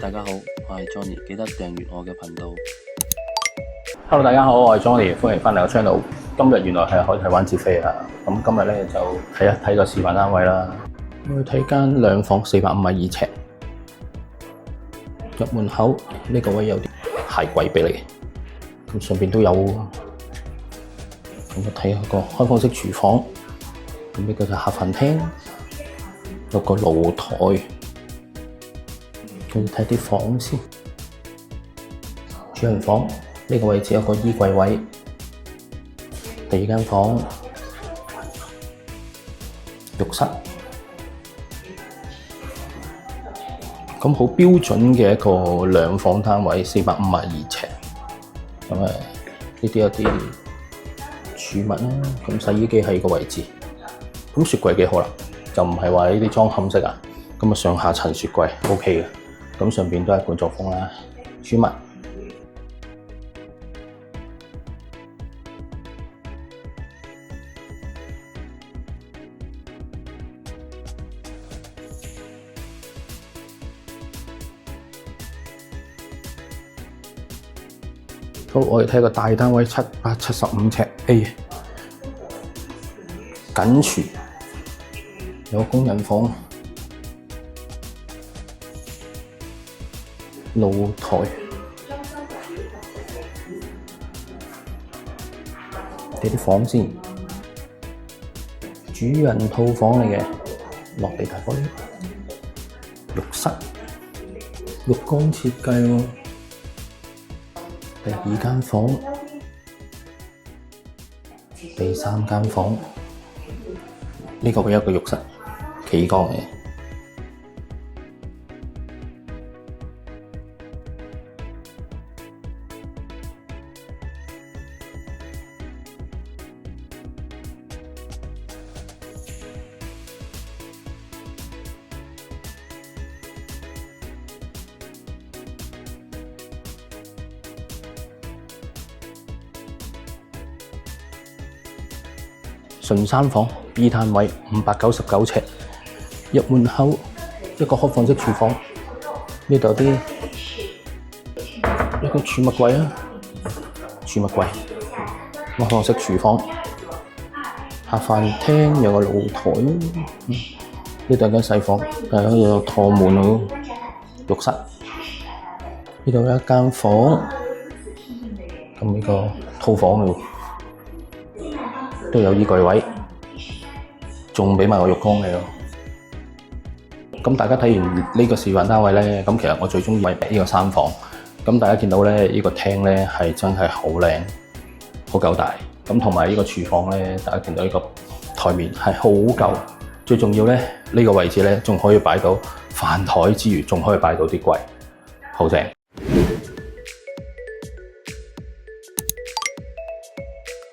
大家好，我係 Johnny，記得訂閱我嘅頻道。Hello， 大家好，我係 Johnny，歡迎翻嚟我 channel。今日原來係海堤灣接飛啊！咁今日咧就睇一睇個示範單位啦。我去睇間兩房450米2尺，入門口呢個位有啲鞋櫃俾你，咁上邊都有。咁我睇下個開放式廚房，咁呢個就客飯廳，有個露台。咁睇啲房先，主人房呢個位置有個衣櫃位。第二間房浴室，咁好標準嘅一個兩房單位，452尺。咁呢啲有啲儲物啦，咁洗衣機喺個位置，咁雪櫃幾好啦，就唔係話呢啲裝嵌式啊，咁啊上下層雪櫃 OK 嘅，咁上邊都係罐作風啦，儲物。好，我哋睇個大單位775尺 A， 緊廚，有工人房、露台，睇啲房先。主人套房嚟嘅，落地大玻璃，浴室，浴缸設計喎。第二間房，第三間房，呢個會有一個浴室，企缸嘅。順山房 B 單位599尺，入門口一個開放式廚房，呢度有啲一個儲物櫃啊，儲物櫃，開放式廚房，客飯廳有個露台，呢度有間細房，但係有趟門喎，浴室，呢度有一間房，咁呢個套房喎。都有衣櫃位，仲俾埋個浴缸你咯。咁大家睇完呢個示範單位咧，咁其實我最中意係呢個3房。咁大家見到咧，呢個廳咧係真係好靚，好夠大。咁同埋呢個廚房咧，大家見到呢個台面係好夠。最重要咧，呢個位置咧仲可以擺到飯台之餘，仲可以擺到啲櫃，好正。